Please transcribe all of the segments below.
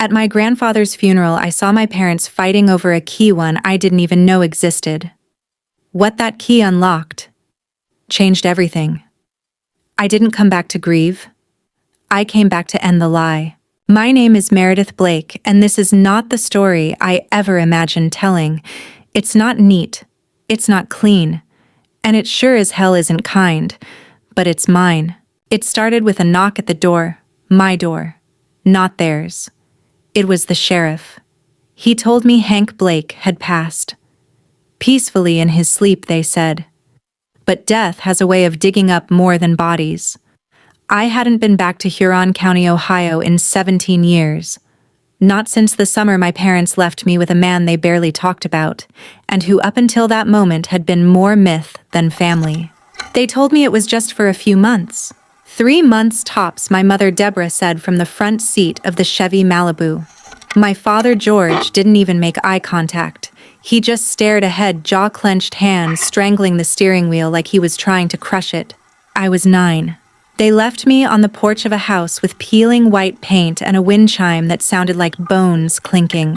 At my grandfather's funeral, I saw my parents fighting over a key one I didn't even know existed. What that key unlocked changed everything. I didn't come back to grieve. I came back to end the lie. My name is Meredith Blake, and this is not the story I ever imagined telling. It's not neat. It's not clean. And it sure as hell isn't kind. But it's mine. It started with a knock at the door. My door. Not theirs. It was the sheriff. He told me Hank Blake had passed. Peacefully in his sleep, they said. But death has a way of digging up more than bodies. I hadn't been back to Huron County, Ohio in 17 years. Not since the summer my parents left me with a man they barely talked about, and who up until that moment had been more myth than family. They told me it was just for a few months. 3 months tops, my mother Deborah said from the front seat of the Chevy Malibu. My father George didn't even make eye contact. He just stared ahead, jaw-clenched hands strangling the steering wheel like he was trying to crush it. I was 9. They left me on the porch of a house with peeling white paint and a wind chime that sounded like bones clinking.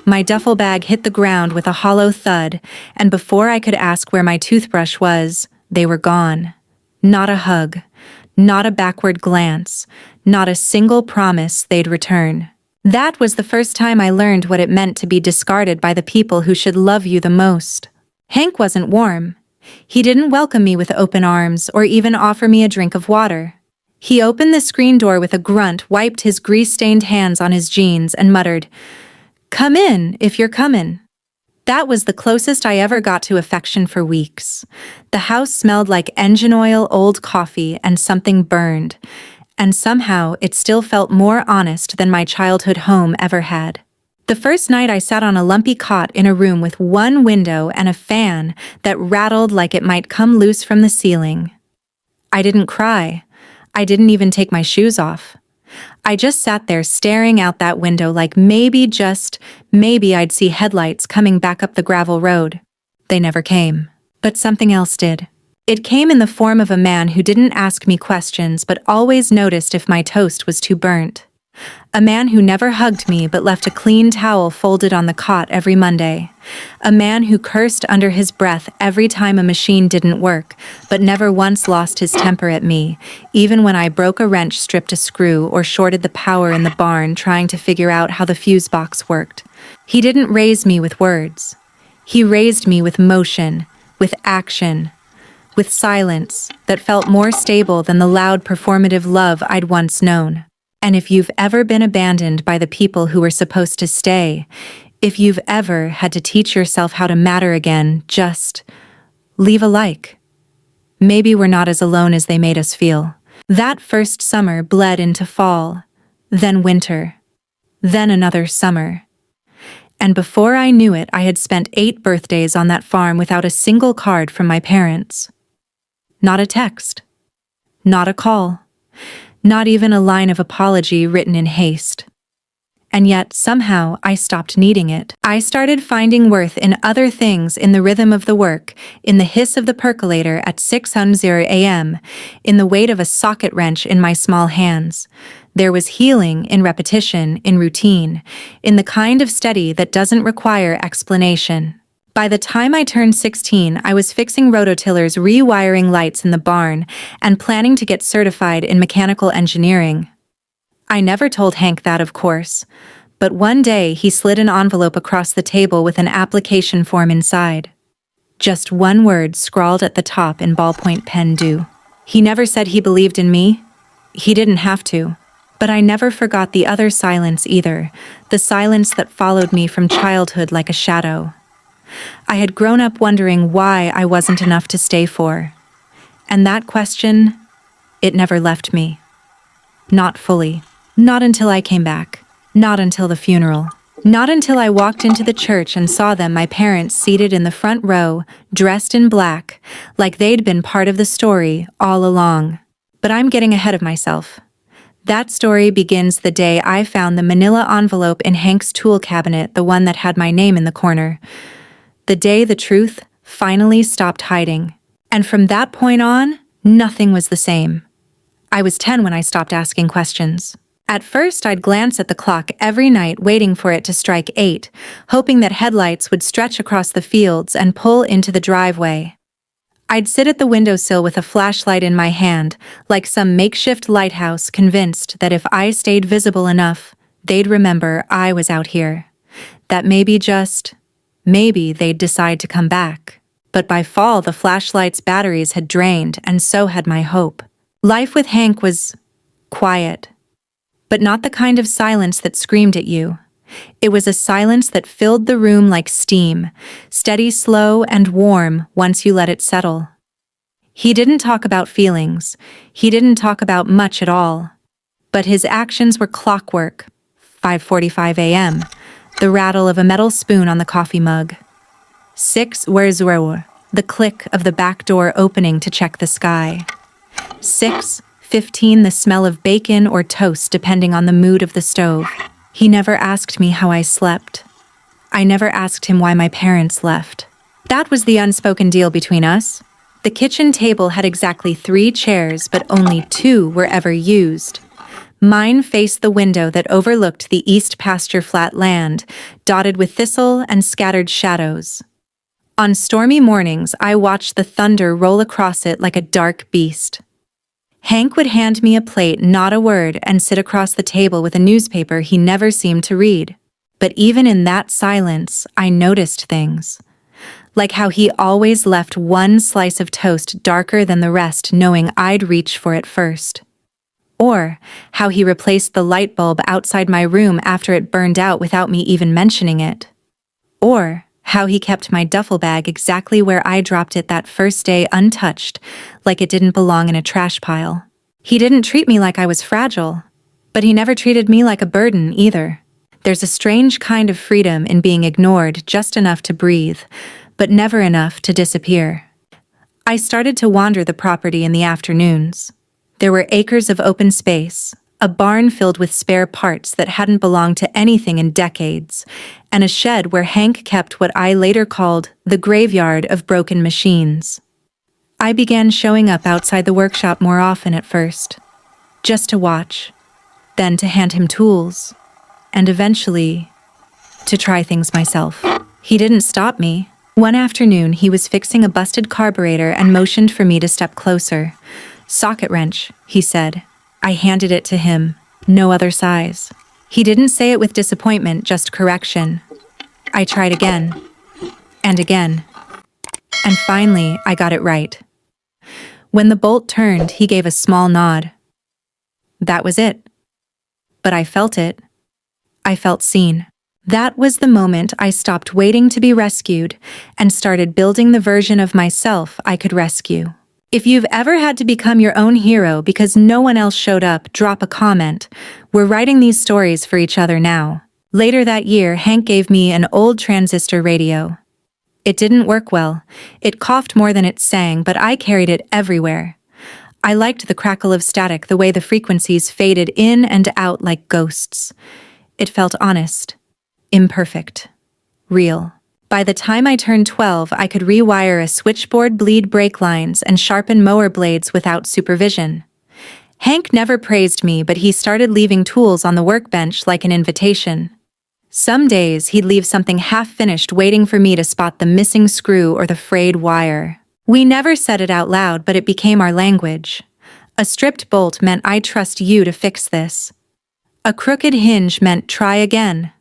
My duffel bag hit the ground with a hollow thud, and before I could ask where my toothbrush was, they were gone. Not a hug, not a backward glance, not a single promise they'd return. That was the first time I learned what it meant to be discarded by the people who should love you the most. Hank wasn't warm. He didn't welcome me with open arms or even offer me a drink of water. He opened the screen door with a grunt, wiped his grease-stained hands on his jeans, and muttered, "Come in, if you're comin'." That was the closest I ever got to affection for weeks. The house smelled like engine oil, old coffee, and something burned. And somehow it still felt more honest than my childhood home ever had. The first night I sat on a lumpy cot in a room with one window and a fan that rattled like it might come loose from the ceiling. I didn't cry. I didn't even take my shoes off. I just sat there staring out that window like maybe, just maybe, I'd see headlights coming back up the gravel road. They never came. But something else did. It came in the form of a man who didn't ask me questions but always noticed if my toast was too burnt. A man who never hugged me but left a clean towel folded on the cot every Monday. A man who cursed under his breath every time a machine didn't work, but never once lost his temper at me, even when I broke a wrench, stripped a screw, or shorted the power in the barn trying to figure out how the fuse box worked. He didn't raise me with words. He raised me with motion, with action, with silence that felt more stable than the loud performative love I'd once known. And if you've ever been abandoned by the people who were supposed to stay, if you've ever had to teach yourself how to matter again, just leave a like. Maybe we're not as alone as they made us feel. That first summer bled into fall, then winter, then another summer. And before I knew it, I had spent 8 birthdays on that farm without a single card from my parents. Not a text. Not a call. Not even a line of apology written in haste. And yet, somehow, I stopped needing it. I started finding worth in other things, in the rhythm of the work, in the hiss of the percolator at 6:00 a.m., in the weight of a socket wrench in my small hands. There was healing in repetition, in routine, in the kind of steady that doesn't require explanation. By the time I turned 16, I was fixing rototillers, rewiring lights in the barn, and planning to get certified in mechanical engineering. I never told Hank that, of course, but one day he slid an envelope across the table with an application form inside. Just one word scrawled at the top in ballpoint pen: "Do." He never said he believed in me. He didn't have to. But I never forgot the other silence either, the silence that followed me from childhood like a shadow. I had grown up wondering why I wasn't enough to stay for. And that question, it never left me. Not fully. Not until I came back. Not until the funeral. Not until I walked into the church and saw them, my parents, seated in the front row, dressed in black, like they'd been part of the story all along. But I'm getting ahead of myself. That story begins the day I found the manila envelope in Hank's tool cabinet, the one that had my name in the corner. The day the truth finally stopped hiding. And from that point on, nothing was the same. I was 10 when I stopped asking questions. At first, I'd glance at the clock every night, waiting for it to strike 8, hoping that headlights would stretch across the fields and pull into the driveway. I'd sit at the windowsill with a flashlight in my hand, like some makeshift lighthouse, convinced that if I stayed visible enough, they'd remember I was out here. That maybe they'd decide to come back. But by fall, the flashlight's batteries had drained, and so had my hope. Life with Hank was quiet, but not the kind of silence that screamed at you. It was a silence that filled the room like steam, steady, slow, and warm once you let it settle. He didn't talk about feelings. He didn't talk about much at all. But his actions were clockwork. 5:45 a.m., the rattle of a metal spoon on the coffee mug. 6, the click of the back door opening to check the sky. 6:15, the smell of bacon or toast depending on the mood of the stove. He never asked me how I slept. I never asked him why my parents left. That was the unspoken deal between us. The kitchen table had exactly 3 chairs, but only 2 were ever used. Mine faced the window that overlooked the east pasture flat land, dotted with thistle and scattered shadows. On stormy mornings, I watched the thunder roll across it like a dark beast. Hank would hand me a plate, not a word, and sit across the table with a newspaper he never seemed to read. But even in that silence, I noticed things. Like how he always left one slice of toast darker than the rest, knowing I'd reach for it first. Or how he replaced the light bulb outside my room after it burned out without me even mentioning it. Or how he kept my duffel bag exactly where I dropped it that first day, untouched, like it didn't belong in a trash pile. He didn't treat me like I was fragile, but he never treated me like a burden either. There's a strange kind of freedom in being ignored just enough to breathe, but never enough to disappear. I started to wander the property in the afternoons. There were acres of open space, a barn filled with spare parts that hadn't belonged to anything in decades, and a shed where Hank kept what I later called the graveyard of broken machines. I began showing up outside the workshop more often at first, just to watch, then to hand him tools, and eventually to try things myself. He didn't stop me. One afternoon, he was fixing a busted carburetor and motioned for me to step closer. "Socket wrench," he said. I handed it to him. No other size. He didn't say it with disappointment, just correction. I tried again. And again. And finally, I got it right. When the bolt turned, he gave a small nod. That was it. But I felt it. I felt seen. That was the moment I stopped waiting to be rescued and started building the version of myself I could rescue. If you've ever had to become your own hero because no one else showed up, drop a comment. We're writing these stories for each other now. Later that year, Hank gave me an old transistor radio. It didn't work well. It coughed more than it sang, but I carried it everywhere. I liked the crackle of static, the way the frequencies faded in and out like ghosts. It felt honest, imperfect, real. By the time I turned 12, I could rewire a switchboard, bleed brake lines, and sharpen mower blades without supervision. Hank never praised me, but he started leaving tools on the workbench like an invitation. Some days, he'd leave something half-finished waiting for me to spot the missing screw or the frayed wire. We never said it out loud, but it became our language. A stripped bolt meant "I trust you to fix this." A crooked hinge meant "try again."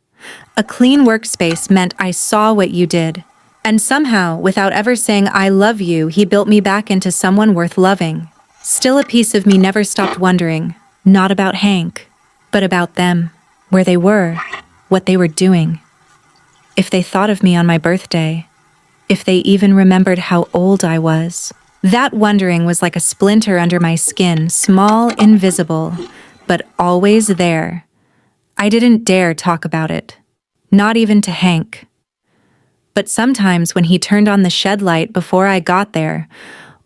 A clean workspace meant "I saw what you did." And somehow, without ever saying "I love you," he built me back into someone worth loving. Still, a piece of me never stopped wondering, not about Hank, but about them, where they were, what they were doing. If they thought of me on my birthday, if they even remembered how old I was. That wondering was like a splinter under my skin, small, invisible, but always there. I didn't dare talk about it, not even to Hank. But sometimes when he turned on the shed light before I got there,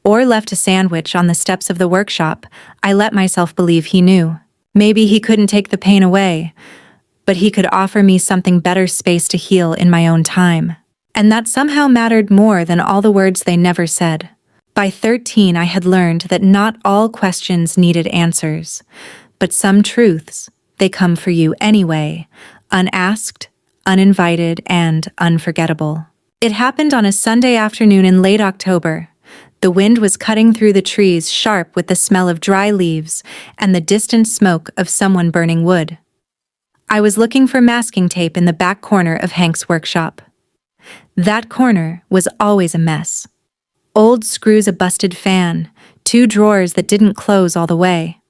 or left a sandwich on the steps of the workshop, I let myself believe he knew. Maybe he couldn't take the pain away, but he could offer me something better, space to heal in my own time. And that somehow mattered more than all the words they never said. By 13, I had learned that not all questions needed answers, but some truths they come for you anyway, unasked, uninvited, and unforgettable. It happened on a Sunday afternoon in late October. The wind was cutting through the trees, sharp with the smell of dry leaves and the distant smoke of someone burning wood. I was looking for masking tape in the back corner of Hank's workshop. That corner was always a mess. Old screws, a busted fan, 2 drawers that didn't close all the way.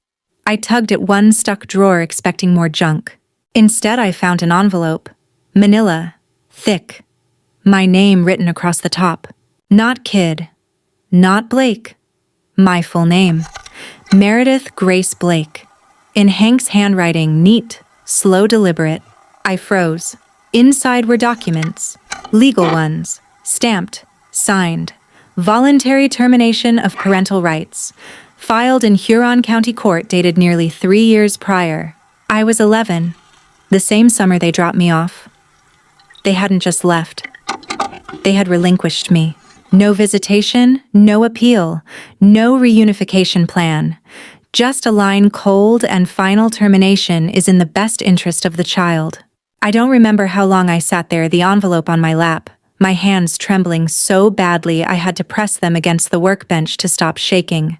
I tugged at one stuck drawer expecting more junk. Instead, I found an envelope. Manila, thick. My name written across the top. Not Kid. Not Blake. My full name. Meredith Grace Blake. In Hank's handwriting, neat, slow, deliberate. I froze. Inside were documents. Legal ones. Stamped. Signed. Voluntary termination of parental rights. Filed in Huron County Court, dated nearly 3 years prior. I was 11. The same summer they dropped me off. They hadn't just left. They had relinquished me. No visitation, no appeal, no reunification plan. Just a line: cold and final termination is in the best interest of the child. I don't remember how long I sat there, the envelope on my lap, my hands trembling so badly I had to press them against the workbench to stop shaking.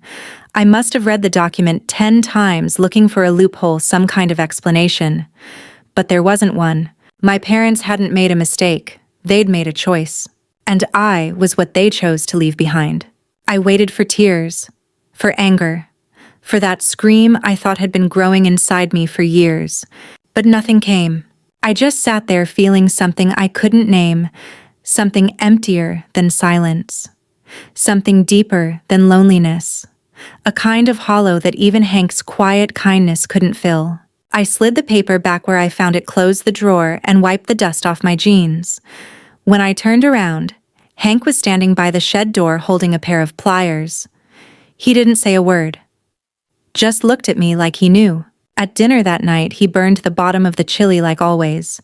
I must have read the document 10 times, looking for a loophole, some kind of explanation. But there wasn't one. My parents hadn't made a mistake. They'd made a choice. And I was what they chose to leave behind. I waited for tears, for anger, for that scream I thought had been growing inside me for years. But nothing came. I just sat there feeling something I couldn't name, something emptier than silence, something deeper than loneliness, a kind of hollow that even Hank's quiet kindness couldn't fill. I slid the paper back where I found it, closed the drawer, and wiped the dust off my jeans. When I turned around, Hank was standing by the shed door holding a pair of pliers. He didn't say a word. Just looked at me like he knew. At dinner that night, he burned the bottom of the chili like always.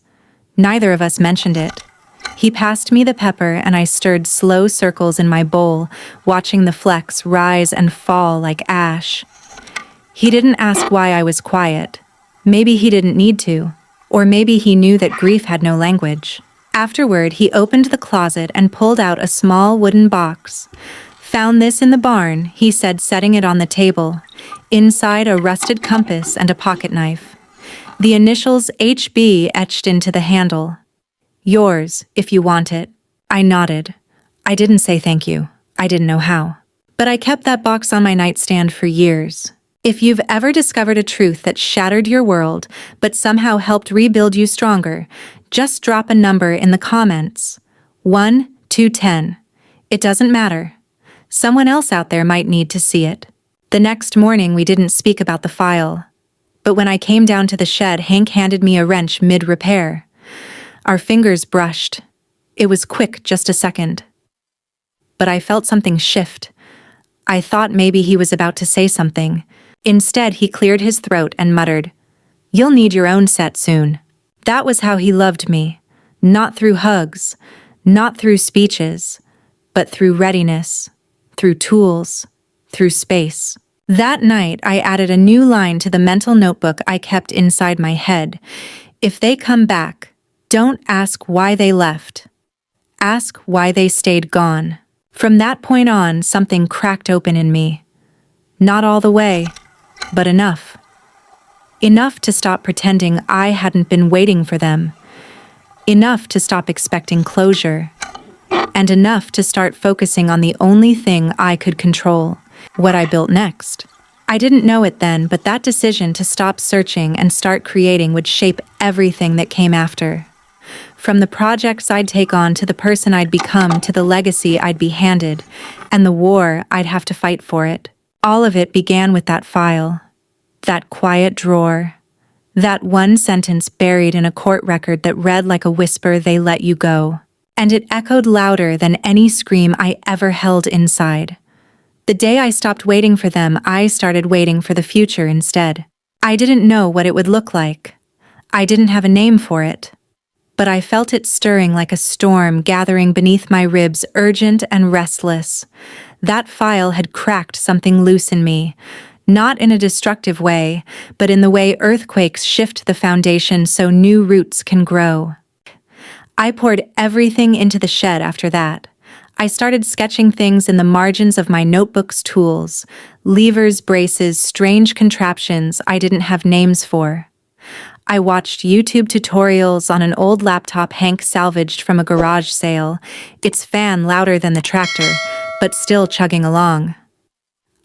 Neither of us mentioned it. He passed me the pepper and I stirred slow circles in my bowl, watching the flecks rise and fall like ash. He didn't ask why I was quiet. Maybe he didn't need to. Or maybe he knew that grief had no language. Afterward, he opened the closet and pulled out a small wooden box. "Found this in the barn," he said, setting it on the table. Inside, a rusted compass and a pocket knife. The initials HB etched into the handle. "Yours, if you want it." I nodded. I didn't say thank you. I didn't know how. But I kept that box on my nightstand for years. If you've ever discovered a truth that shattered your world, but somehow helped rebuild you stronger, just drop a number in the comments. 1 to 10. It doesn't matter. Someone else out there might need to see it. The next morning, we didn't speak about the file. But when I came down to the shed, Hank handed me a wrench mid-repair. Our fingers brushed. It was quick, just a second. But I felt something shift. I thought maybe he was about to say something. Instead, he cleared his throat and muttered, "You'll need your own set soon." That was how he loved me. Not through hugs, not through speeches, but through readiness, through tools, through space. That night, I added a new line to the mental notebook I kept inside my head. If they come back, don't ask why they left. Ask why they stayed gone. From that point on, something cracked open in me. Not all the way, but enough. Enough to stop pretending I hadn't been waiting for them. Enough to stop expecting closure. And enough to start focusing on the only thing I could control, what I built next. I didn't know it then, but that decision to stop searching and start creating would shape everything that came after. From the projects I'd take on to the person I'd become to the legacy I'd be handed, and the war I'd have to fight for it. All of it began with that file, that quiet drawer, that one sentence buried in a court record that read like a whisper, "They let you go." And it echoed louder than any scream I ever held inside. The day I stopped waiting for them, I started waiting for the future instead. I didn't know what it would look like. I didn't have a name for it. But I felt it stirring like a storm gathering beneath my ribs, urgent and restless. That file had cracked something loose in me, Not in a destructive way, but in the way earthquakes shift the foundation so new roots can grow. I poured everything into the shed after that. I started sketching things in the margins of my notebook's tools, levers, braces, strange contraptions I didn't have names for. I watched YouTube tutorials on an old laptop Hank salvaged from a garage sale, its fan louder than the tractor, but still chugging along.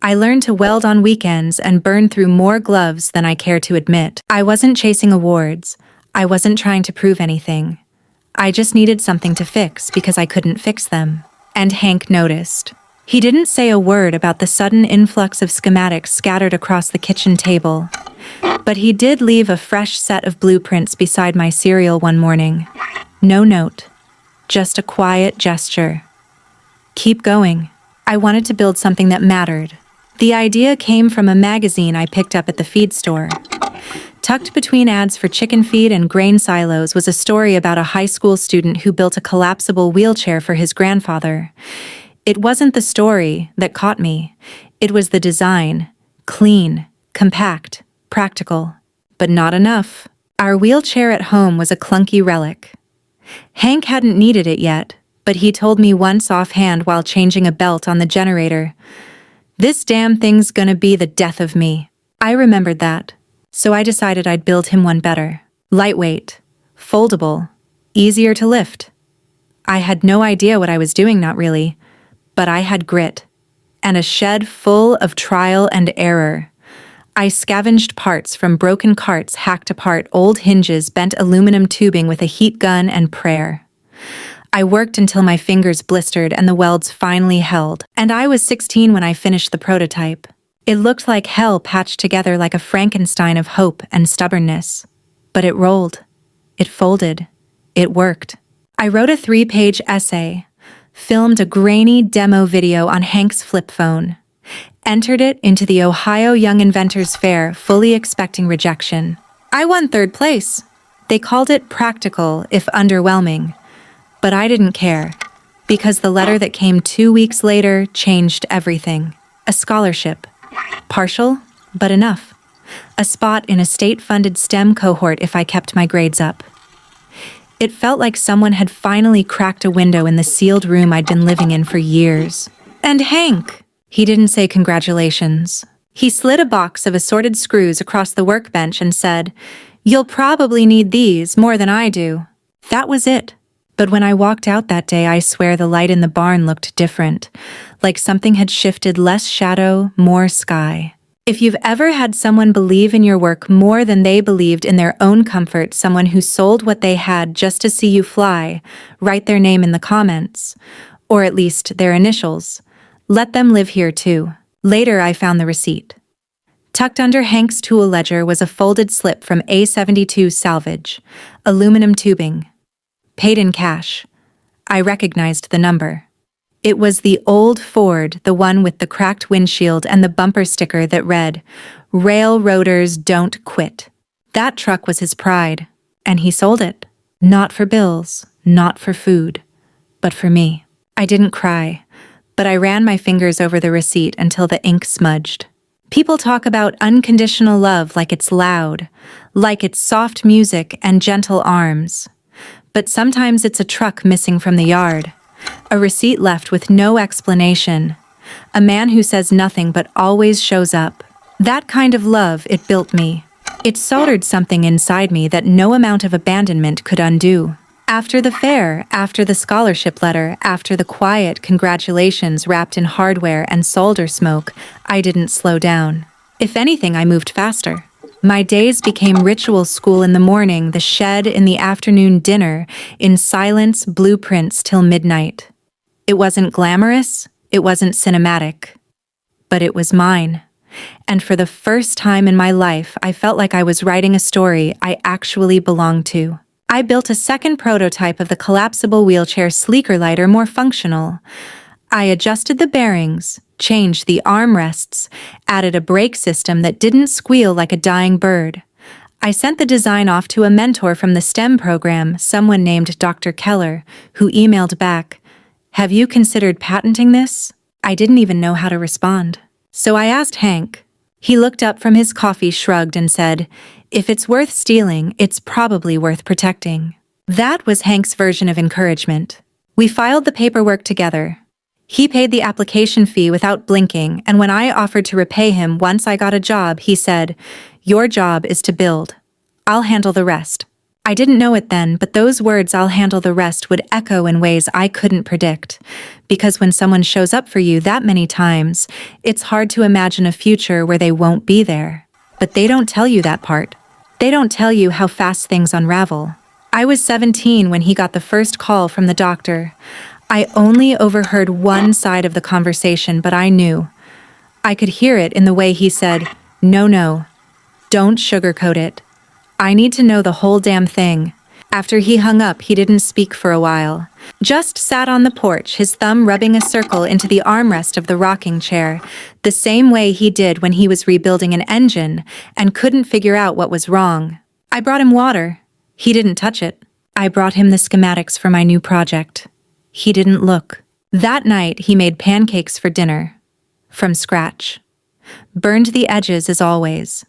I learned to weld on weekends and burn through more gloves than I care to admit. I wasn't chasing awards. I wasn't trying to prove anything. I just needed something to fix because I couldn't fix them. And Hank noticed. He didn't say a word about the sudden influx of schematics scattered across the kitchen table. But he did leave a fresh set of blueprints beside my cereal one morning. No note. Just a quiet gesture. Keep going. I wanted to build something that mattered. The idea came from a magazine I picked up at the feed store. Tucked between ads for chicken feed and grain silos was a story about a high school student who built a collapsible wheelchair for his grandfather. It wasn't the story that caught me. It was the design. Clean, compact, practical, but not enough. Our wheelchair at home was a clunky relic. Hank hadn't needed it yet, but he told me once offhand while changing a belt on the generator, "This damn thing's gonna be the death of me." I remembered that, so I decided I'd build him one better. Lightweight, foldable, easier to lift. I had no idea what I was doing, not really, but I had grit, and a shed full of trial and error. I scavenged parts from broken carts, hacked apart old hinges, bent aluminum tubing with a heat gun and prayer. I worked until my fingers blistered and the welds finally held, and I was 16 when I finished the prototype. It looked like hell patched together like a Frankenstein of hope and stubbornness. But it rolled. It folded. It worked. I wrote a 3-page essay, filmed a grainy demo video on Hank's flip phone, entered it into the Ohio Young Inventors Fair, fully expecting rejection. I won 3rd place. They called it practical, if underwhelming. But I didn't care, because the letter that came 2 weeks later changed everything. A scholarship. Partial, but enough. A spot in a state-funded STEM cohort if I kept my grades up. It felt like someone had finally cracked a window in the sealed room I'd been living in for years. And Hank! He didn't say congratulations. He slid a box of assorted screws across the workbench and said, "You'll probably need these more than I do." That was it. But when I walked out that day, I swear the light in the barn looked different, like something had shifted, less shadow, more sky. If you've ever had someone believe in your work more than they believed in their own comfort, someone who sold what they had just to see you fly, write their name in the comments, or at least their initials. Let them live here too. Later, I found the receipt. Tucked under Hank's tool ledger was a folded slip from A72 Salvage, aluminum tubing. Paid in cash. I recognized the number. It was the old Ford, the one with the cracked windshield and the bumper sticker that read, "Railroaders don't quit." That truck was his pride, and he sold it. Not for bills, not for food, but for me. I didn't cry, but I ran my fingers over the receipt until the ink smudged. People talk about unconditional love like it's loud, like it's soft music and gentle arms. But sometimes it's a truck missing from the yard, a receipt left with no explanation, a man who says nothing but always shows up. That kind of love, it built me. It soldered something inside me that no amount of abandonment could undo. After the fair, after the scholarship letter, after the quiet congratulations wrapped in hardware and solder smoke, I didn't slow down. If anything, I moved faster. My days became ritual: school in the morning, the shed in the afternoon, dinner, in silence, blueprints till midnight. It wasn't glamorous, it wasn't cinematic, but it was mine. And for the first time in my life, I felt like I was writing a story I actually belonged to. I built a second prototype of the collapsible wheelchair, sleeker, lighter, more functional. I adjusted the bearings, changed the armrests, added a brake system that didn't squeal like a dying bird. I sent the design off to a mentor from the STEM program, someone named Dr. Keller, who emailed back, "Have you considered patenting this?" I didn't even know how to respond. So I asked Hank, He looked up from his coffee, shrugged, and said, "If it's worth stealing, it's probably worth protecting." That was Hank's version of encouragement. We filed the paperwork together. He paid the application fee without blinking, and when I offered to repay him once I got a job, he said, "Your job is to build. I'll handle the rest." I didn't know it then, but those words, "I'll handle the rest," would echo in ways I couldn't predict. Because when someone shows up for you that many times, it's hard to imagine a future where they won't be there. But they don't tell you that part. They don't tell you how fast things unravel. I was 17 when he got the first call from the doctor. I only overheard one side of the conversation, but I knew. I could hear it in the way he said, No, don't sugarcoat it. I need to know the whole damn thing." After he hung up, he didn't speak for a while. Just sat on the porch, his thumb rubbing a circle into the armrest of the rocking chair, the same way he did when he was rebuilding an engine and couldn't figure out what was wrong. I brought him water. He didn't touch it. I brought him the schematics for my new project. He didn't look. That night, he made pancakes for dinner. From scratch. Burned the edges as always.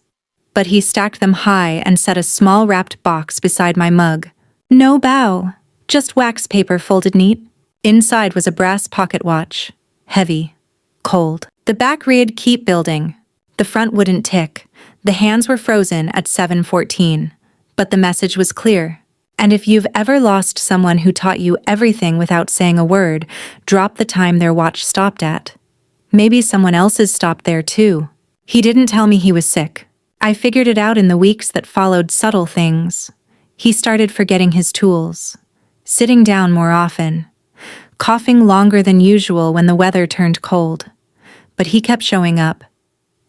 But he stacked them high and set a small wrapped box beside my mug. No bow, just wax paper folded neat. Inside was a brass pocket watch. Heavy. Cold. The back read "Keep building." The front wouldn't tick. The hands were frozen at 7:14. But the message was clear. And if you've ever lost someone who taught you everything without saying a word, drop the time their watch stopped at. Maybe someone else's stopped there too. He didn't tell me he was sick. I figured it out in the weeks that followed, subtle things. He started forgetting his tools, sitting down more often, coughing longer than usual when the weather turned cold. But he kept showing up.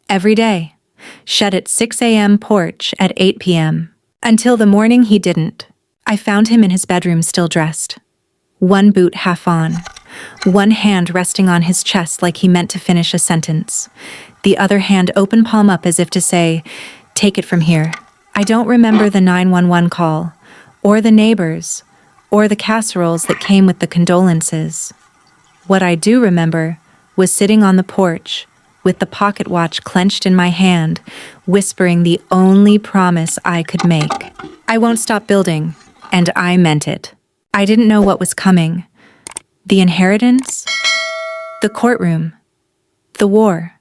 Every day. Shed at 6 a.m., porch at 8 p.m. Until the morning he didn't. I found him in his bedroom still dressed. One boot half on. One hand resting on his chest like he meant to finish a sentence. The other hand open, palm up, as if to say, "Take it from here." I don't remember the 911 call, or the neighbors, or the casseroles that came with the condolences. What I do remember was sitting on the porch, with the pocket watch clenched in my hand, whispering the only promise I could make. I won't stop building, and I meant it. I didn't know what was coming. The inheritance? The courtroom? The war?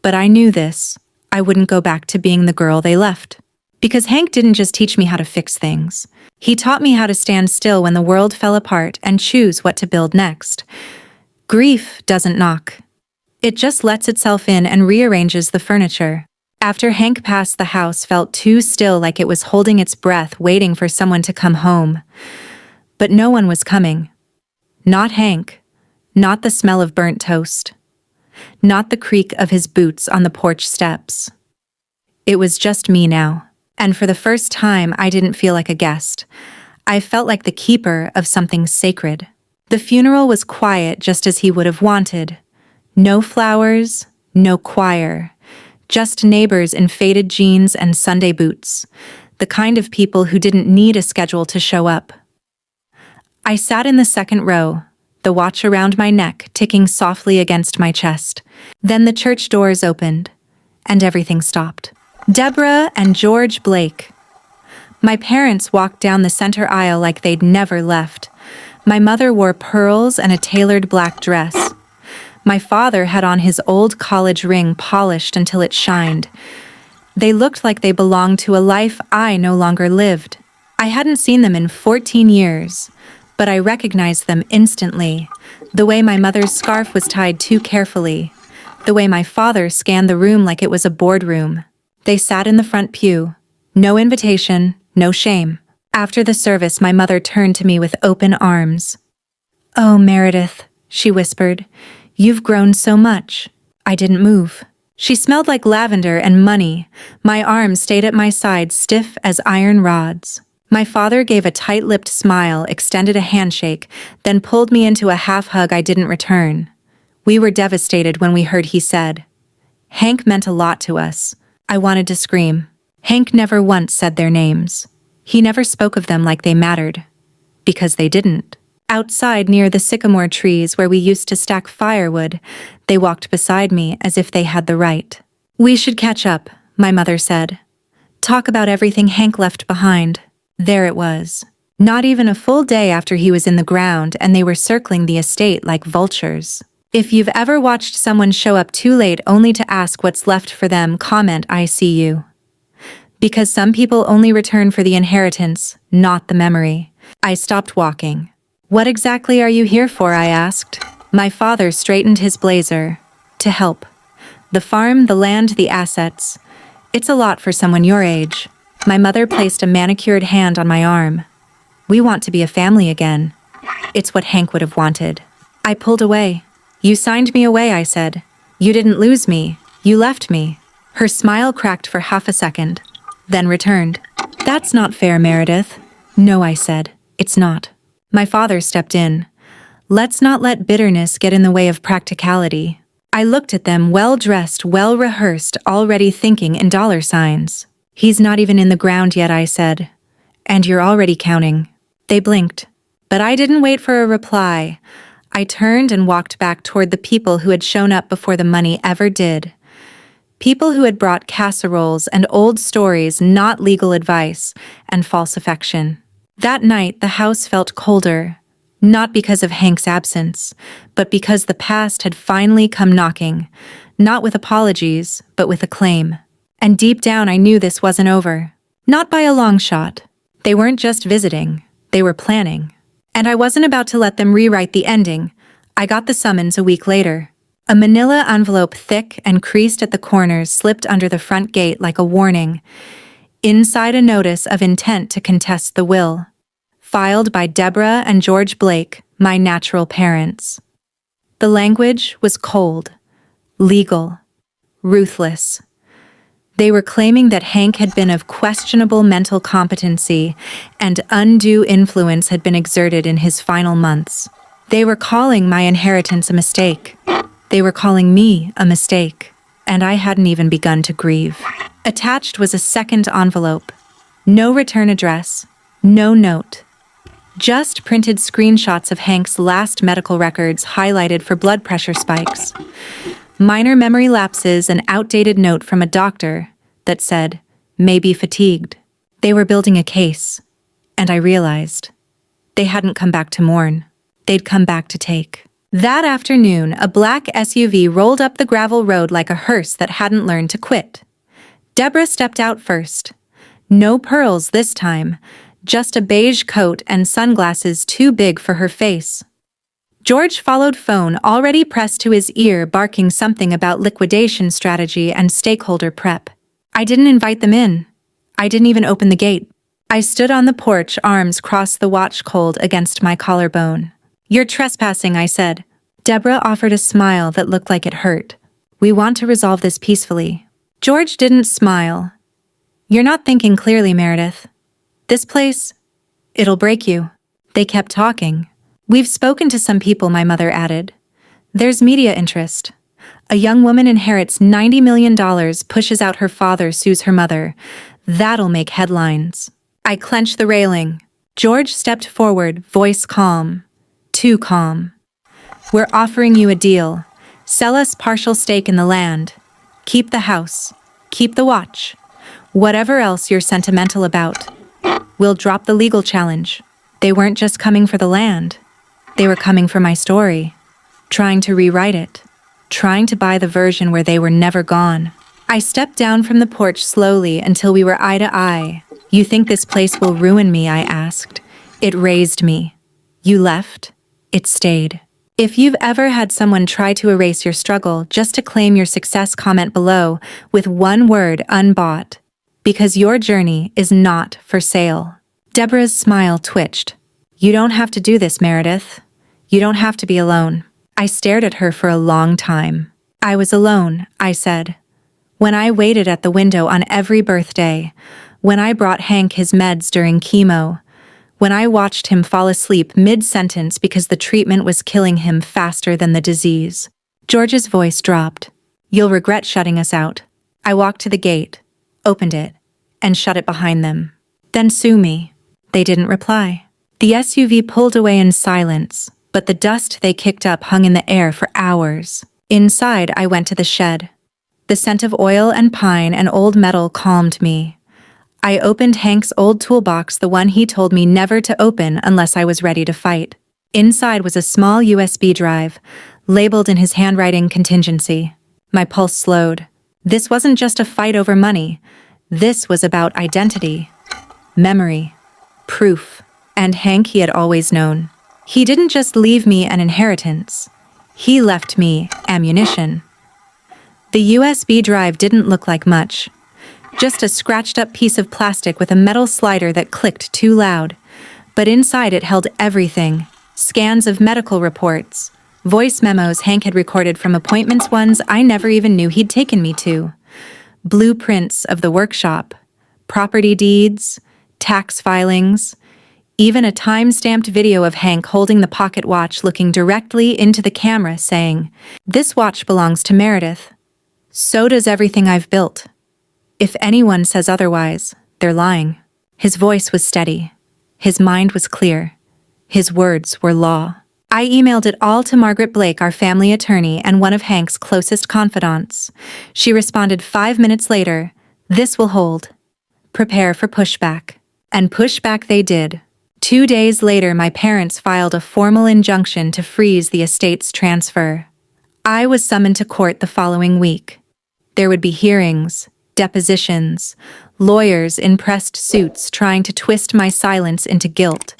But I knew this. I wouldn't go back to being the girl they left. Because Hank didn't just teach me how to fix things. He taught me how to stand still when the world fell apart and choose what to build next. Grief doesn't knock. It just lets itself in and rearranges the furniture. After Hank passed, the house felt too still, like it was holding its breath, waiting for someone to come home. But no one was coming. Not Hank. Not the smell of burnt toast. Not the creak of his boots on the porch steps. It was just me now. And for the first time, I didn't feel like a guest. I felt like the keeper of something sacred. The funeral was quiet, just as he would have wanted. No flowers, no choir. Just neighbors in faded jeans and Sunday boots. The kind of people who didn't need a schedule to show up. I sat in the second row, the watch around my neck ticking softly against my chest. Then the church doors opened, and everything stopped. Deborah and George Blake. My parents walked down the center aisle like they'd never left. My mother wore pearls and a tailored black dress. My father had on his old college ring, polished until it shined. They looked like they belonged to a life I no longer lived. I hadn't seen them in 14 years, but I recognized them instantly. The way my mother's scarf was tied too carefully. The way my father scanned the room like it was a boardroom. They sat in the front pew. No invitation, no shame. After the service, my mother turned to me with open arms. "Oh, Meredith," she whispered, "you've grown so much." I didn't move. She smelled like lavender and money. My arms stayed at my side, stiff as iron rods. My father gave a tight-lipped smile, extended a handshake, then pulled me into a half-hug I didn't return. We were devastated when we heard he said. Hank meant a lot to us. I wanted to scream. Hank never once said their names. He never spoke of them like they mattered. Because they didn't. Outside near the sycamore trees where we used to stack firewood, they walked beside me as if they had the right. "We should catch up," my mother said. "Talk about everything Hank left behind." There it was. Not even a full day after he was in the ground, and they were circling the estate like vultures. If you've ever watched someone show up too late only to ask what's left for them, comment "I see you." Because some people only return for the inheritance, not the memory. I stopped walking. "What exactly are you here for?" I asked. My father straightened his blazer. "To help. The farm, the land, the assets. It's a lot for someone your age." My mother placed a manicured hand on my arm. "We want to be a family again. It's what Hank would have wanted." I pulled away. "You signed me away," I said. "You didn't lose me. You left me." Her smile cracked for half a second, then returned. "That's not fair, Meredith." "No," I said. "It's not." My father stepped in. "Let's not let bitterness get in the way of practicality." I looked at them, well-dressed, well-rehearsed, already thinking in dollar signs. "He's not even in the ground yet," I said. "And you're already counting." They blinked. But I didn't wait for a reply. I turned and walked back toward the people who had shown up before the money ever did. People who had brought casseroles and old stories, not legal advice, and false affection. That night, the house felt colder. Not because of Hank's absence, but because the past had finally come knocking, not with apologies, but with a claim. And deep down I knew this wasn't over. Not by a long shot. They weren't just visiting, they were planning. And I wasn't about to let them rewrite the ending. I got the summons a week later. A manila envelope, thick and creased at the corners, slipped under the front gate like a warning. Inside, a notice of intent to contest the will. Filed by Deborah and George Blake, my natural parents. The language was cold, legal, ruthless. They were claiming that Hank had been of questionable mental competency and undue influence had been exerted in his final months. They were calling my inheritance a mistake. They were calling me a mistake, and I hadn't even begun to grieve. Attached was a second envelope. No return address, no note. Just printed screenshots of Hank's last medical records highlighted for blood pressure spikes. Minor memory lapses, an outdated note from a doctor that said, "May be fatigued." They were building a case, and I realized they hadn't come back to mourn. They'd come back to take. That afternoon, a black SUV rolled up the gravel road like a hearse that hadn't learned to quit. Deborah stepped out first. No pearls this time, just a beige coat and sunglasses too big for her face. George followed, phone already pressed to his ear, barking something about liquidation strategy and stakeholder prep. I didn't invite them in. I didn't even open the gate. I stood on the porch, arms crossed, the watch cold against my collarbone. "You're trespassing," I said. Deborah offered a smile that looked like it hurt. "We want to resolve this peacefully." George didn't smile. "You're not thinking clearly, Meredith. This place, it'll break you." They kept talking. "We've spoken to some people," my mother added. "There's media interest. A young woman inherits $90 million, pushes out her father, sues her mother. That'll make headlines." I clenched the railing. George stepped forward, voice calm. Too calm. "We're offering you a deal. Sell us partial stake in the land. Keep the house. Keep the watch. Whatever else you're sentimental about. We'll drop the legal challenge." They weren't just coming for the land. They were coming for my story. Trying to rewrite it. Trying to buy the version where they were never gone. I stepped down from the porch slowly until we were eye to eye. "You think this place will ruin me?" I asked. It raised me. "You left. It stayed." If you've ever had someone try to erase your struggle just to claim your success, comment below with one word: unbought. Because your journey is not for sale. Deborah's smile twitched. "You don't have to do this, Meredith. You don't have to be alone." I stared at her for a long time. "I was alone," I said. "When I waited at the window on every birthday, when I brought Hank his meds during chemo, when I watched him fall asleep mid-sentence because the treatment was killing him faster than the disease." George's voice dropped. "You'll regret shutting us out." I walked to the gate, opened it, and shut it behind them. "Then sue me." They didn't reply. The SUV pulled away in silence, but the dust they kicked up hung in the air for hours. Inside, I went to the shed. The scent of oil and pine and old metal calmed me. I opened Hank's old toolbox, the one he told me never to open unless I was ready to fight. Inside was a small USB drive, labeled in his handwriting contingency. My pulse slowed. This wasn't just a fight over money. This was about identity, memory, proof, and Hank he had always known. He didn't just leave me an inheritance. He left me ammunition. The USB drive didn't look like much. Just a scratched-up piece of plastic with a metal slider that clicked too loud. But inside it held everything. Scans of medical reports, voice memos Hank had recorded from appointments, ones I never even knew he'd taken me to, blueprints of the workshop, property deeds, tax filings, even a time-stamped video of Hank holding the pocket watch, looking directly into the camera, saying, "This watch belongs to Meredith. So does everything I've built. If anyone says otherwise, they're lying." His voice was steady. His mind was clear. His words were law. I emailed it all to Margaret Blake, our family attorney and one of Hank's closest confidants. She responded 5 minutes later, "This will hold. Prepare for pushback." And pushback they did. 2 days later, my parents filed a formal injunction to freeze the estate's transfer. I was summoned to court the following week. There would be hearings, depositions, lawyers in pressed suits trying to twist my silence into guilt,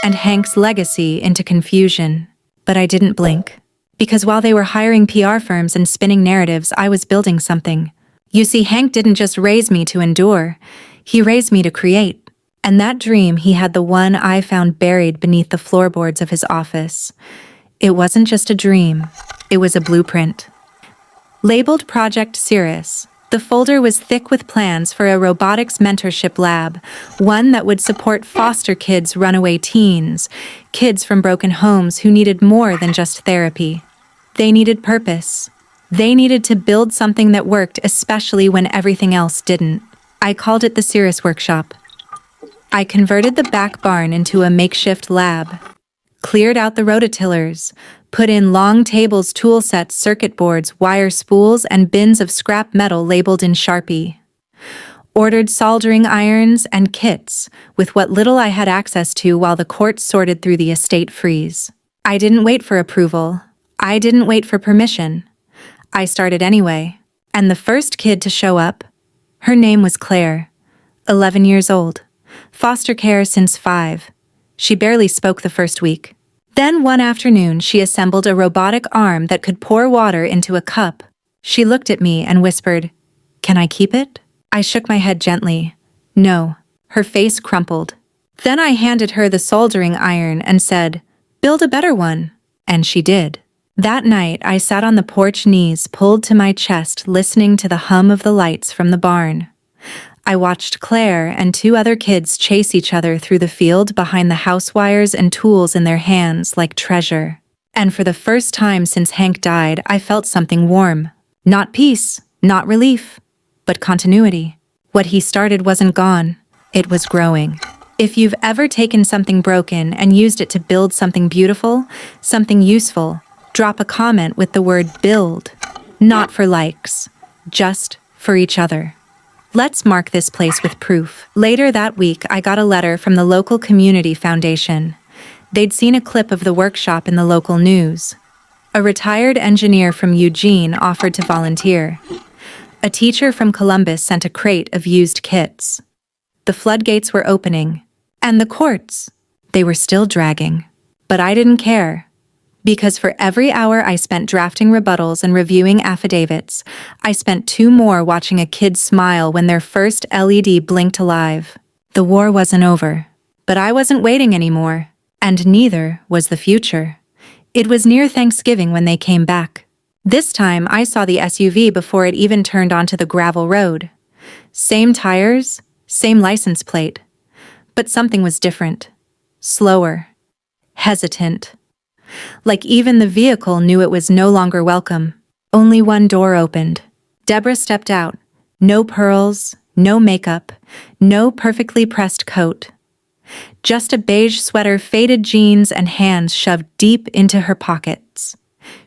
and Hank's legacy into confusion. But I didn't blink. Because while they were hiring PR firms and spinning narratives, I was building something. You see, Hank didn't just raise me to endure, he raised me to create. And that dream, he had the one I found buried beneath the floorboards of his office. It wasn't just a dream, it was a blueprint. Labeled Project Cirrus, the folder was thick with plans for a robotics mentorship lab, one that would support foster kids, runaway teens, kids from broken homes who needed more than just therapy. They needed purpose. They needed to build something that worked, especially when everything else didn't. I called it the Cirrus Workshop. I converted the back barn into a makeshift lab, cleared out the rototillers, put in long tables, tool sets, circuit boards, wire spools, and bins of scrap metal labeled in Sharpie. Ordered soldering irons and kits with what little I had access to while the court sorted through the estate freeze. I didn't wait for approval. I didn't wait for permission. I started anyway. And the first kid to show up, her name was Claire, 11 years old. Foster care since 5. She barely spoke the first week. Then one afternoon, she assembled a robotic arm that could pour water into a cup. She looked at me and whispered, "Can I keep it?" I shook my head gently. No. Her face crumpled. Then I handed her the soldering iron and said, "Build a better one." And she did. That night, I sat on the porch, knees pulled to my chest, listening to the hum of the lights from the barn. I watched Claire and 2 other kids chase each other through the field behind the house, wires and tools in their hands like treasure. And for the first time since Hank died, I felt something warm. Not peace, not relief, but continuity. What he started wasn't gone. It was growing. If you've ever taken something broken and used it to build something beautiful, something useful, drop a comment with the word "build." Not for likes, just for each other. Let's mark this place with proof. Later that week, I got a letter from the local community foundation. They'd seen a clip of the workshop in the local news. A retired engineer from Eugene offered to volunteer. A teacher from Columbus sent a crate of used kits. The floodgates were opening. And the courts, they were still dragging. But I didn't care. Because for every hour I spent drafting rebuttals and reviewing affidavits, I spent 2 more watching a kid smile when their first LED blinked alive. The war wasn't over. But I wasn't waiting anymore. And neither was the future. It was near Thanksgiving when they came back. This time I saw the SUV before it even turned onto the gravel road. Same tires, same license plate. But something was different. Slower. Hesitant. Like even the vehicle knew it was no longer welcome. Only one door opened. Deborah stepped out. No pearls, no makeup, no perfectly pressed coat. Just a beige sweater, faded jeans, and hands shoved deep into her pockets.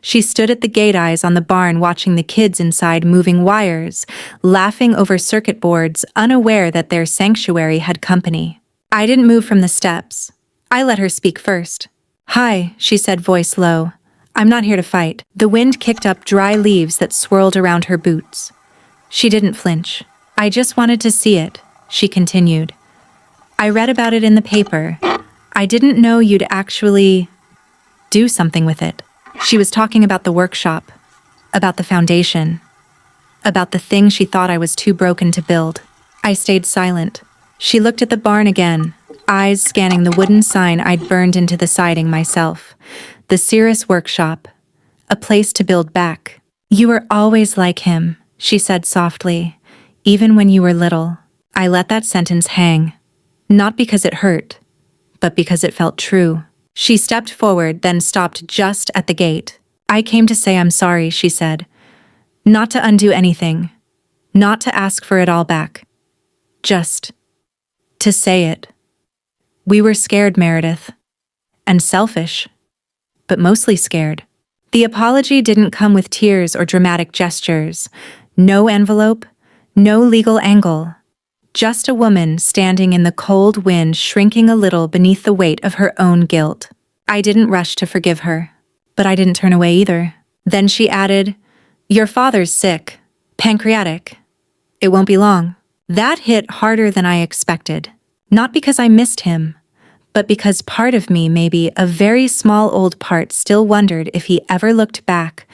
She stood at the gate eyes on the barn watching the kids inside moving wires, laughing over circuit boards, unaware that their sanctuary had company. I didn't move from the steps. I let her speak first. "Hi," she said, voice low. "I'm not here to fight." The wind kicked up dry leaves that swirled around her boots. She didn't flinch. "I just wanted to see it," she continued. "I read about it in the paper. I didn't know you'd actually do something with it." She was talking about the workshop, about the foundation, about the thing she thought I was too broken to build. I stayed silent. She looked at the barn again, eyes scanning the wooden sign I'd burned into the siding myself. The Cirrus Workshop, a place to build back. "You were always like him," she said softly, "even when you were little." I let that sentence hang, not because it hurt, but because it felt true. She stepped forward, then stopped just at the gate. "I came to say I'm sorry," she said. "Not to undo anything, not to ask for it all back. Just to say it. We were scared, Meredith. And selfish, but mostly scared." The apology didn't come with tears or dramatic gestures. No envelope, no legal angle. Just a woman standing in the cold wind, shrinking a little beneath the weight of her own guilt. I didn't rush to forgive her, but I didn't turn away either. Then she added, "Your father's sick, pancreatic. It won't be long." That hit harder than I expected. Not because I missed him, but because part of me, maybe a very small old part, still wondered if he ever looked back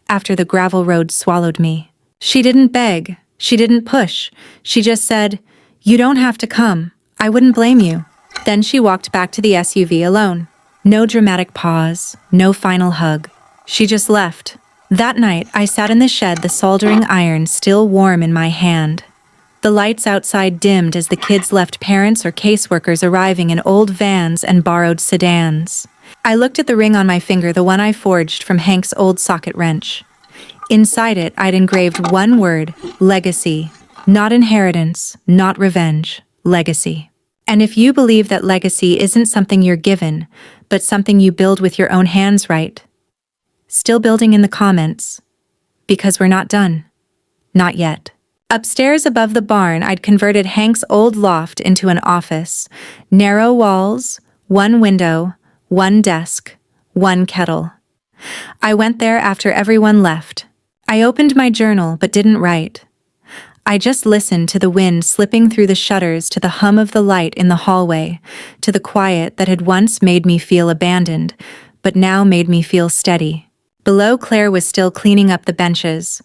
after the gravel road swallowed me. She didn't beg. She didn't push. She just said, "You don't have to come. I wouldn't blame you." Then she walked back to the SUV alone. No dramatic pause, no final hug. She just left. That night, I sat in the shed, the soldering iron still warm in my hand. The lights outside dimmed as the kids left, parents or caseworkers arriving in old vans and borrowed sedans. I looked at the ring on my finger, the one I forged from Hank's old socket wrench. Inside it, I'd engraved one word: legacy. Not inheritance, not revenge. Legacy. And if you believe that legacy isn't something you're given, but something you build with your own hands, right? Still building in the comments. Because we're not done. Not yet. Upstairs above the barn, I'd converted Hank's old loft into an office. Narrow walls, one window, one desk, one kettle. I went there after everyone left. I opened my journal but didn't write. I just listened to the wind slipping through the shutters, to the hum of the light in the hallway, to the quiet that had once made me feel abandoned, but now made me feel steady. Below, Claire was still cleaning up the benches.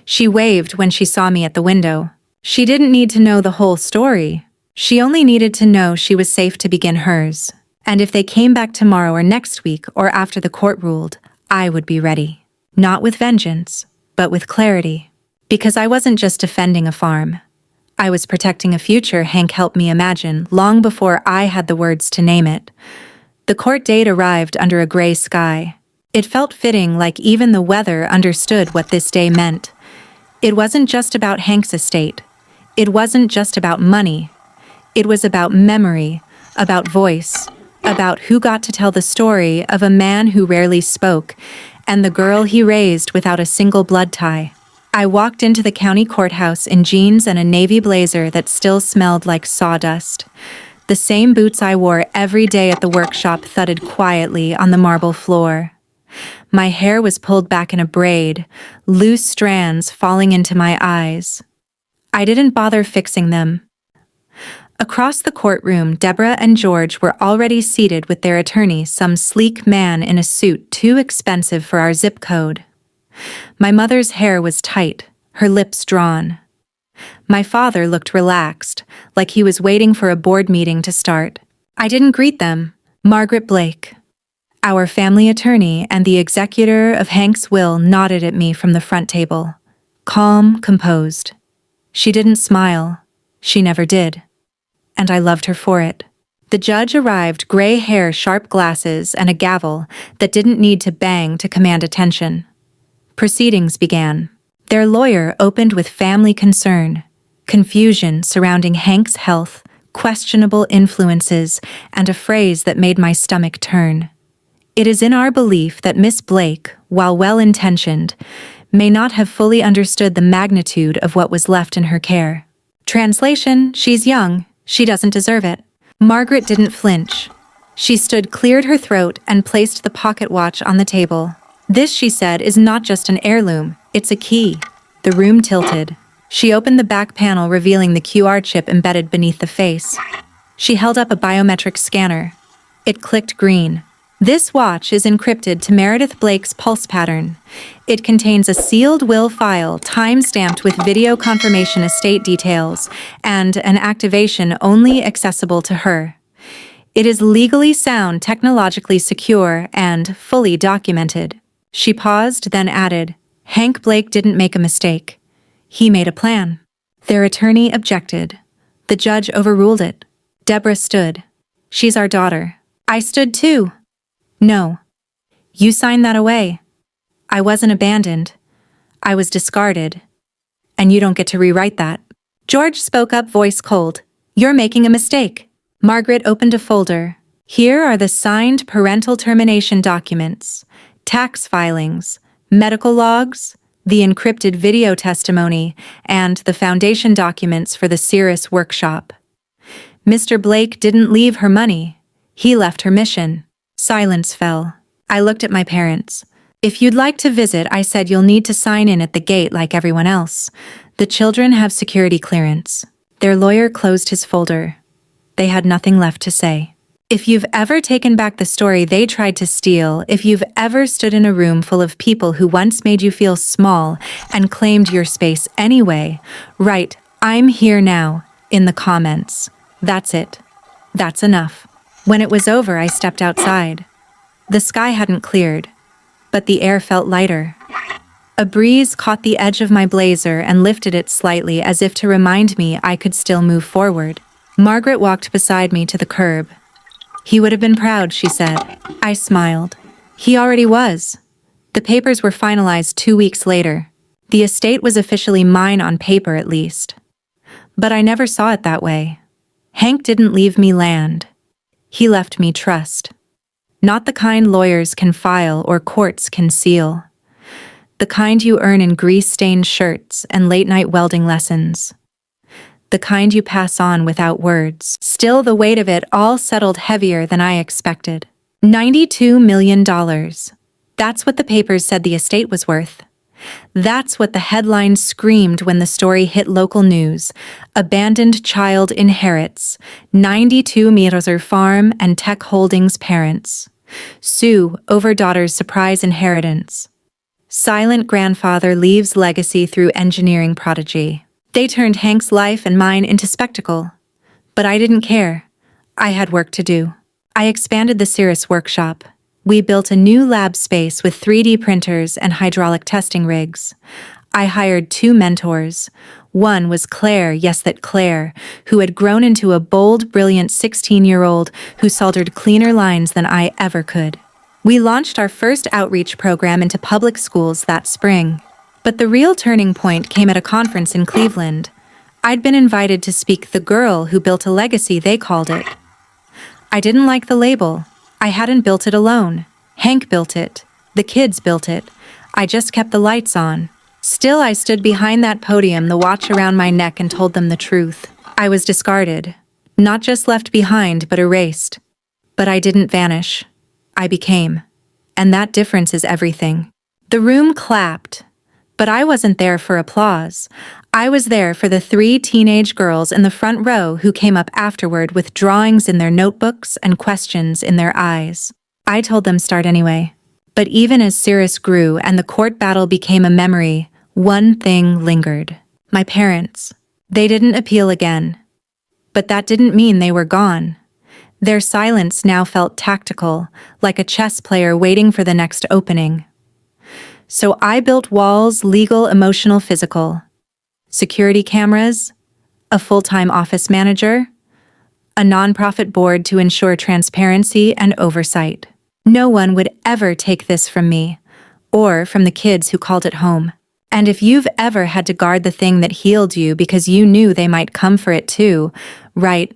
She waved when she saw me at the window. She didn't need to know the whole story. She only needed to know she was safe to begin hers. And if they came back tomorrow or next week or after the court ruled, I would be ready. Not with vengeance, but with clarity. Because I wasn't just defending a farm. I was protecting a future Hank helped me imagine long before I had the words to name it. The court date arrived under a gray sky. It felt fitting, like even the weather understood what this day meant. It wasn't just about Hank's estate. It wasn't just about money. It was about memory, about voice, about who got to tell the story of a man who rarely spoke, and the girl he raised without a single blood tie. I walked into the county courthouse in jeans and a navy blazer that still smelled like sawdust. The same boots I wore every day at the workshop thudded quietly on the marble floor. My hair was pulled back in a braid, loose strands falling into my eyes. I didn't bother fixing them. Across the courtroom, Deborah and George were already seated with their attorney, some sleek man in a suit too expensive for our zip code. My mother's hair was tight, her lips drawn. My father looked relaxed, like he was waiting for a board meeting to start. I didn't greet them. Margaret Blake, our family attorney and the executor of Hank's will, nodded at me from the front table. Calm, composed. She didn't smile. She never did. And I loved her for it. The judge arrived, gray hair, sharp glasses, and a gavel that didn't need to bang to command attention. Proceedings began. Their lawyer opened with family concern, confusion surrounding Hank's health, questionable influences, and a phrase that made my stomach turn. It is in our belief that Miss Blake, while well-intentioned, may not have fully understood the magnitude of what was left in her care. Translation: she's young, she doesn't deserve it. Margaret didn't flinch. She stood, cleared her throat, and placed the pocket watch on the table. This, she said, is not just an heirloom, it's a key. The room tilted. She opened the back panel, revealing the QR chip embedded beneath the face. She held up a biometric scanner. It clicked green. This watch is encrypted to Meredith Blake's pulse pattern. It contains a sealed will file, time-stamped with video confirmation estate details, and an activation only accessible to her. It is legally sound, technologically secure, and fully documented. She paused, then added, Hank Blake didn't make a mistake. He made a plan. Their attorney objected. The judge overruled it. Deborah stood. She's our daughter. I stood too. No. You signed that away. I wasn't abandoned. I was discarded. And you don't get to rewrite that. George spoke up, voice cold. You're making a mistake. Margaret opened a folder. Here are the signed parental termination documents, tax filings, medical logs, the encrypted video testimony, and the foundation documents for the Cirrus workshop. Mr. Blake didn't leave her money. He left her mission. Silence fell. I looked at my parents. If you'd like to visit, I said, you'll need to sign in at the gate like everyone else. The children have security clearance. Their lawyer closed his folder. They had nothing left to say. If you've ever taken back the story they tried to steal, if you've ever stood in a room full of people who once made you feel small and claimed your space anyway, write, I'm here now, in the comments. That's it. That's enough. When it was over, I stepped outside. The sky hadn't cleared, but the air felt lighter. A breeze caught the edge of my blazer and lifted it slightly as if to remind me I could still move forward. Margaret walked beside me to the curb. He would have been proud, she said. I smiled. He already was. The papers were finalized 2 weeks later. The estate was officially mine on paper, at least. But I never saw it that way. Hank didn't leave me land. He left me trust. Not the kind lawyers can file or courts can seal. The kind you earn in grease-stained shirts and late-night welding lessons. The kind you pass on without words. Still, the weight of it all settled heavier than I expected. $92 million. That's what the papers said the estate was worth. That's what the headlines screamed when the story hit local news. Abandoned child inherits. 92 Mirror Farm and Tech Holdings parents. Sue over daughter's surprise inheritance. Silent grandfather leaves legacy through engineering prodigy. They turned Hank's life and mine into spectacle. But I didn't care. I had work to do. I expanded the Cirrus workshop. We built a new lab space with 3D printers and hydraulic testing rigs. I hired 2 mentors. One was Claire, yes, that Claire, who had grown into a bold, brilliant 16-year-old who soldered cleaner lines than I ever could. We launched our first outreach program into public schools that spring. But the real turning point came at a conference in Cleveland. I'd been invited to speak the girl who built a legacy, they called it. I didn't like the label. I hadn't built it alone. Hank built it. The kids built it. I just kept the lights on. Still, I stood behind that podium, the watch around my neck, and told them the truth. I was discarded. Not just left behind, but erased. But I didn't vanish. I became. And that difference is everything. The room clapped. But I wasn't there for applause. I was there for the 3 teenage girls in the front row who came up afterward with drawings in their notebooks and questions in their eyes. I told them start anyway. But even as Cirrus grew and the court battle became a memory, one thing lingered. My parents. They didn't appeal again. But that didn't mean they were gone. Their silence now felt tactical, like a chess player waiting for the next opening. So I built walls, legal, emotional, physical. Security cameras, a full-time office manager, a nonprofit board to ensure transparency and oversight. No one would ever take this from me, or from the kids who called it home. And if you've ever had to guard the thing that healed you because you knew they might come for it too, write,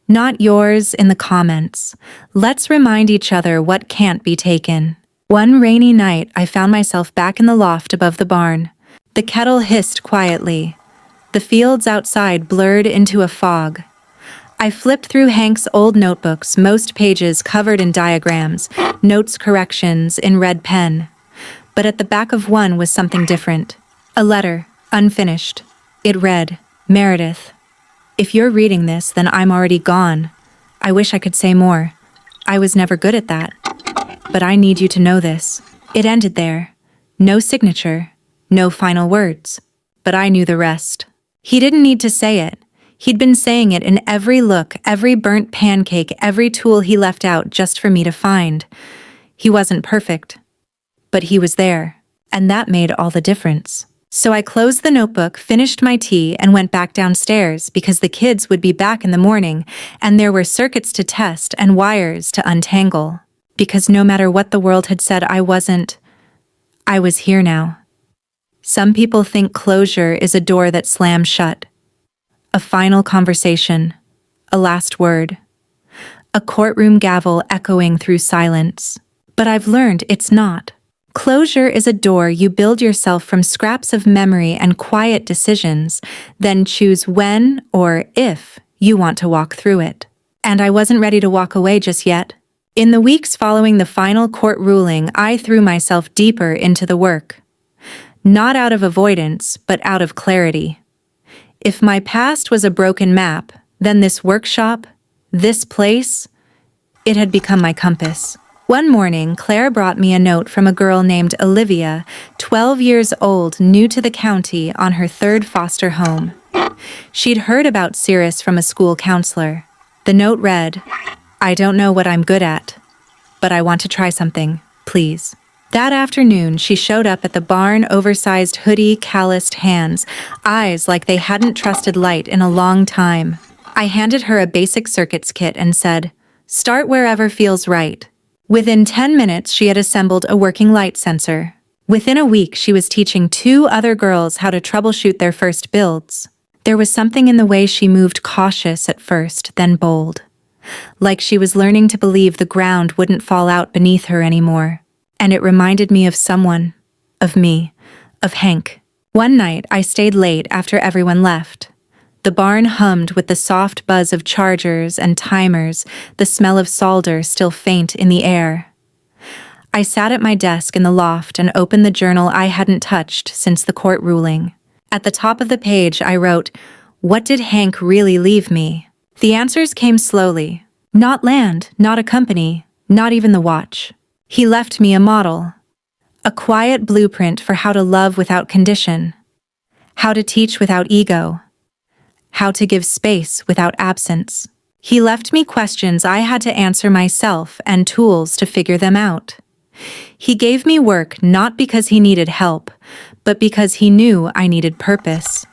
not yours in the comments. Let's remind each other what can't be taken. One rainy night, I found myself back in the loft above the barn. The kettle hissed quietly. The fields outside blurred into a fog. I flipped through Hank's old notebooks, most pages covered in diagrams, notes corrections in red pen. But at the back of one was something different. A letter, unfinished. It read, "Meredith, if you're reading this, then I'm already gone. I wish I could say more. I was never good at that. But I need you to know this." It ended there. No signature, no final words. But I knew the rest. He didn't need to say it. He'd been saying it in every look, every burnt pancake, every tool he left out just for me to find. He wasn't perfect, but he was there, and that made all the difference. So I closed the notebook, finished my tea, and went back downstairs because the kids would be back in the morning, and there were circuits to test and wires to untangle. Because no matter what the world had said, I was here now. Some people think closure is a door that slams shut. A final conversation, a last word, a courtroom gavel echoing through silence. But I've learned it's not. Closure is a door you build yourself from scraps of memory and quiet decisions, then choose when or if you want to walk through it. And I wasn't ready to walk away just yet. In the weeks following the final court ruling, I threw myself deeper into the work. Not out of avoidance, but out of clarity. If my past was a broken map, then this workshop, this place, it had become my compass. One morning, Claire brought me a note from a girl named Olivia, 12 years old, new to the county, on her third foster home. She'd heard about Cirrus from a school counselor. The note read, "I don't know what I'm good at, but I want to try something, please." That afternoon, she showed up at the barn, oversized hoodie, calloused hands, eyes like they hadn't trusted light in a long time. I handed her a basic circuits kit and said, "Start wherever feels right." Within 10 minutes, she had assembled a working light sensor. Within a week, she was teaching 2 other girls how to troubleshoot their first builds. There was something in the way she moved, cautious at first, then bold. Like she was learning to believe the ground wouldn't fall out beneath her anymore. And it reminded me of someone, of me, of Hank. One night, I stayed late after everyone left. The barn hummed with the soft buzz of chargers and timers, the smell of solder still faint in the air. I sat at my desk in the loft and opened the journal I hadn't touched since the court ruling. At the top of the page, I wrote, "What did Hank really leave me?" The answers came slowly. Not land, not a company, not even the watch. He left me a model. A quiet blueprint for how to love without condition. How to teach without ego. How to give space without absence. He left me questions I had to answer myself and tools to figure them out. He gave me work not because he needed help, but because he knew I needed purpose.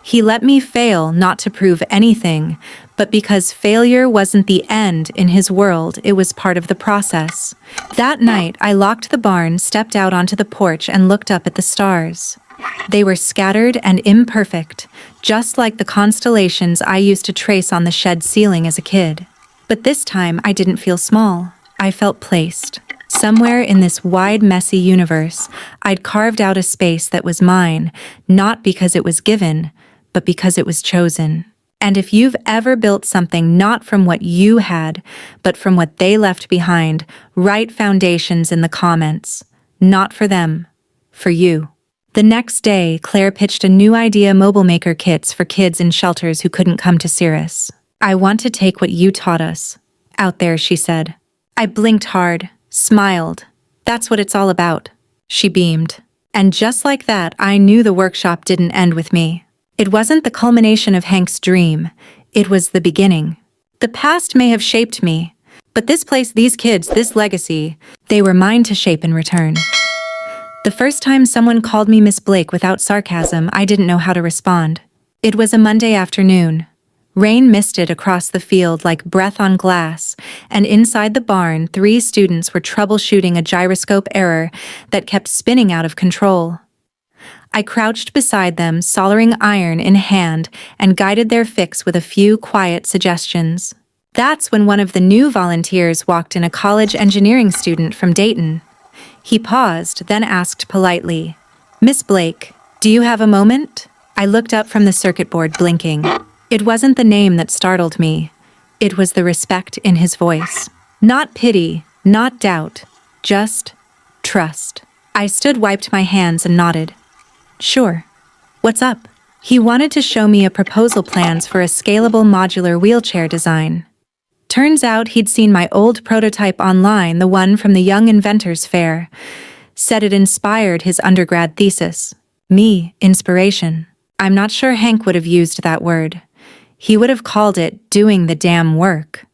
He let me fail not to prove anything, but because failure wasn't the end in his world, it was part of the process. That night, I locked the barn, stepped out onto the porch, and looked up at the stars. They were scattered and imperfect, just like the constellations I used to trace on the shed ceiling as a kid. But this time, I didn't feel small. I felt placed. Somewhere in this wide, messy universe, I'd carved out a space that was mine, not because it was given, but because it was chosen. And if you've ever built something not from what you had, but from what they left behind, write foundations in the comments. Not for them, for you. The next day, Claire pitched a new idea: mobile maker kits for kids in shelters who couldn't come to Cirrus. "I want to take what you taught us out there," she said. I blinked hard, smiled. "That's what it's all about." She beamed. And just like that, I knew the workshop didn't end with me. It wasn't the culmination of Hank's dream. It was the beginning. The past may have shaped me, but this place, these kids, this legacy, they were mine to shape in return. The first time someone called me Miss Blake without sarcasm, I didn't know how to respond. It was a Monday afternoon. Rain misted across the field like breath on glass, and inside the barn, 3 students were troubleshooting a gyroscope error that kept spinning out of control. I crouched beside them, soldering iron in hand, and guided their fix with a few quiet suggestions. That's when one of the new volunteers walked in, a college engineering student from Dayton. He paused, then asked politely, "Miss Blake, do you have a moment?" I looked up from the circuit board, blinking. It wasn't the name that startled me. It was the respect in his voice. Not pity, not doubt, just trust. I stood, wiped my hands, and nodded. "Sure. What's up?" He wanted to show me a proposal plans for a scalable modular wheelchair design. Turns out he'd seen my old prototype online, the one from the Young Inventors Fair. Said it inspired his undergrad thesis. Me, inspiration. I'm not sure Hank would have used that word. He would have called it doing the damn work.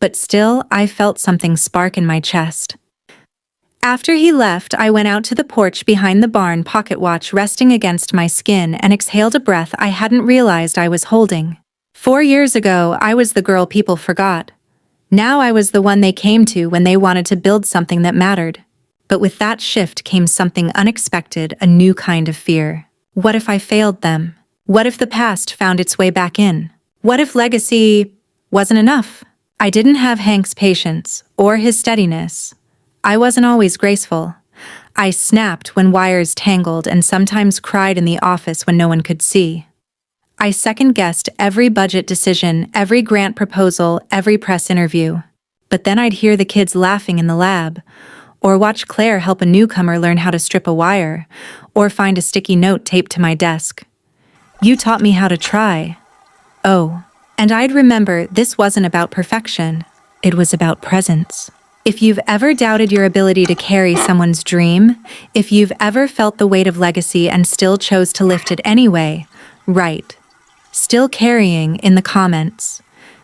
But still, I felt something spark in my chest. After he left, I went out to the porch behind the barn, pocket watch resting against my skin, and exhaled a breath I hadn't realized I was holding. 4 years ago, I was the girl people forgot. Now I was the one they came to when they wanted to build something that mattered. But with that shift came something unexpected, a new kind of fear. What if I failed them? What if the past found its way back in? What if legacy wasn't enough? I didn't have Hank's patience or his steadiness. I wasn't always graceful. I snapped when wires tangled and sometimes cried in the office when no one could see. I second-guessed every budget decision, every grant proposal, every press interview. But then I'd hear the kids laughing in the lab, or watch Claire help a newcomer learn how to strip a wire, or find a sticky note taped to my desk. "You taught me how to try." Oh, and I'd remember this wasn't about perfection. It was about presence. If you've ever doubted your ability to carry someone's dream, if you've ever felt the weight of legacy and still chose to lift it anyway, write. "Still carrying" in the comments.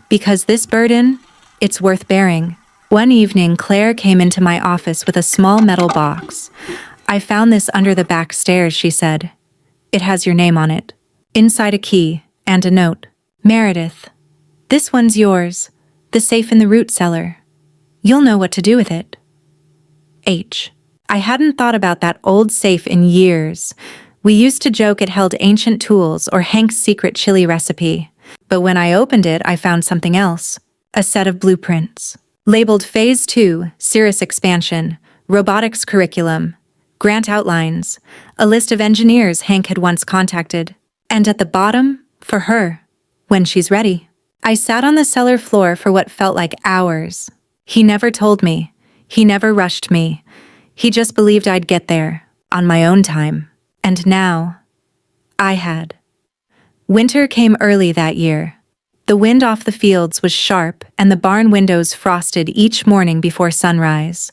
Because this burden, it's worth bearing. One evening, Claire came into my office with a small metal box. "I found this under the back stairs," she said. "It has your name on it. Inside a key and a note. Meredith, this one's yours. The safe in the root cellar. You'll know what to do with it. H." I hadn't thought about that old safe in years. We used to joke it held ancient tools or Hank's secret chili recipe. But when I opened it, I found something else. A set of blueprints. Labeled Phase 2, Cirrus Expansion, Robotics Curriculum, Grant Outlines, a list of engineers Hank had once contacted. And at the bottom, for her, when she's ready. I sat on the cellar floor for what felt like hours. He never told me. He never rushed me. He just believed I'd get there, on my own time. And now, I had. Winter came early that year. The wind off the fields was sharp, and the barn windows frosted each morning before sunrise.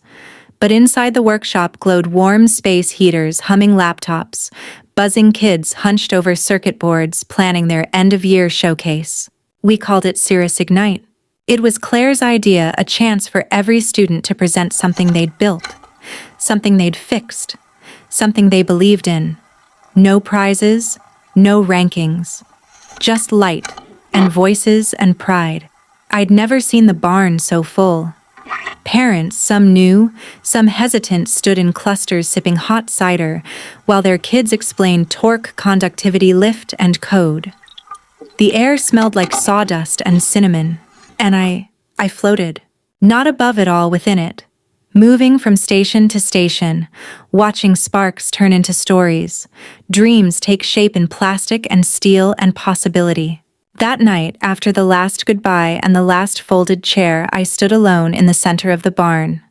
But inside the workshop glowed warm space heaters, humming laptops, buzzing kids hunched over circuit boards planning their end-of-year showcase. We called it Cirrus Ignite. It was Claire's idea, a chance for every student to present something they'd built, something they'd fixed, something they believed in. No prizes, no rankings, just light and voices and pride. I'd never seen the barn so full. Parents, some new, some hesitant, stood in clusters sipping hot cider while their kids explained torque, conductivity, lift, and code. The air smelled like sawdust and cinnamon, and I floated, not above it all, within it, moving from station to station, watching sparks turn into stories, dreams take shape in plastic and steel and possibility. That night, after the last goodbye and the last folded chair, I stood alone in the center of the barn.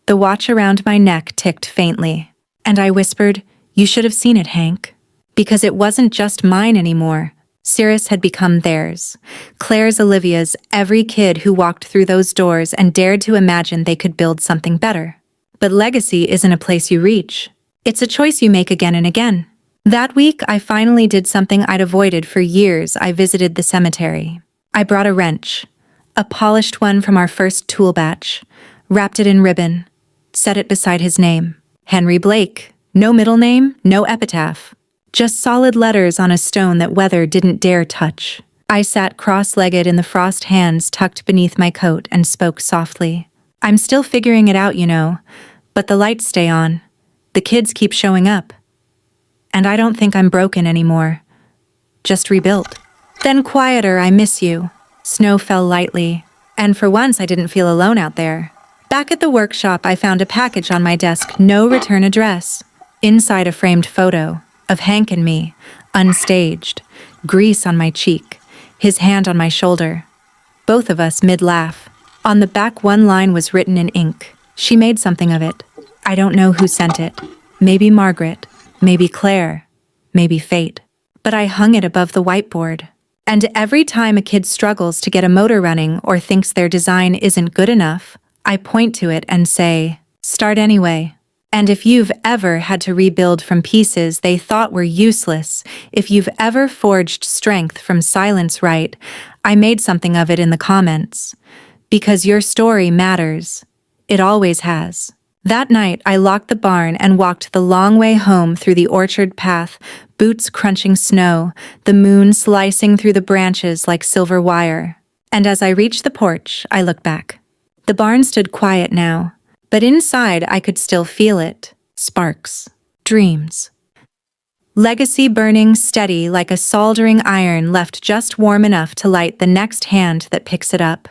The watch around my neck ticked faintly, and I whispered, "You should have seen it, Hank." Because it wasn't just mine anymore. Cirrus had become theirs. Claire's, Olivia's, every kid who walked through those doors and dared to imagine they could build something better. But legacy isn't a place you reach. It's a choice you make again and again. That week, I finally did something I'd avoided for years. I visited the cemetery. I brought a wrench, a polished one from our first tool batch, wrapped it in ribbon, set it beside his name. Henry Blake. No middle name, no epitaph. Just solid letters on a stone that weather didn't dare touch. I sat cross-legged in the frost, hands tucked beneath my coat, and spoke softly. "I'm still figuring it out, you know, but the lights stay on. The kids keep showing up. And I don't think I'm broken anymore. Just rebuilt." Then quieter, "I miss you." Snow fell lightly. And for once, I didn't feel alone out there. Back at the workshop, I found a package on my desk, no return address. Inside, a framed photo of Hank and me, unstaged, grease on my cheek, his hand on my shoulder. Both of us mid-laugh. On the back, one line was written in ink. She made something of it. I don't know who sent it. Maybe Margaret, maybe Claire, maybe fate. But I hung it above the whiteboard. And every time a kid struggles to get a motor running or thinks their design isn't good enough, I point to it and say, start anyway. And if you've ever had to rebuild from pieces they thought were useless, if you've ever forged strength from silence, right, I made something of it in the comments. Because your story matters. It always has. That night, I locked the barn and walked the long way home through the orchard path, boots crunching snow, the moon slicing through the branches like silver wire. And as I reached the porch, I looked back. The barn stood quiet now, but inside I could still feel it. Sparks. Dreams. Legacy burning steady like a soldering iron left just warm enough to light the next hand that picks it up.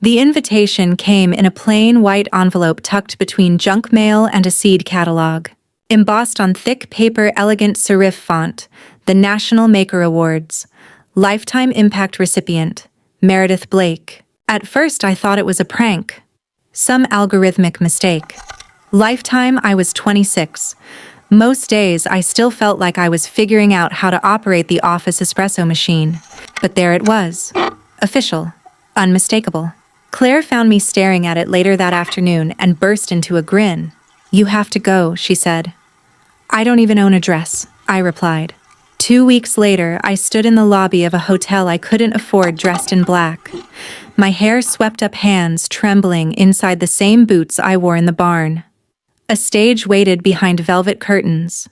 The invitation came in a plain white envelope tucked between junk mail and a seed catalog. Embossed on thick paper, elegant serif font, the National Maker Awards. Lifetime Impact recipient, Meredith Blake. At first I thought it was a prank. Some algorithmic mistake. Lifetime, I was 26. Most days I still felt like I was figuring out how to operate the office espresso machine. But there it was. Official. Unmistakable. Claire found me staring at it later that afternoon and burst into a grin. You have to go, she said. I don't even own a dress, I replied. 2 weeks later, I stood in the lobby of a hotel I couldn't afford dressed in black. My hair swept up, hands trembling inside the same boots I wore in the barn. A stage waited behind velvet curtains.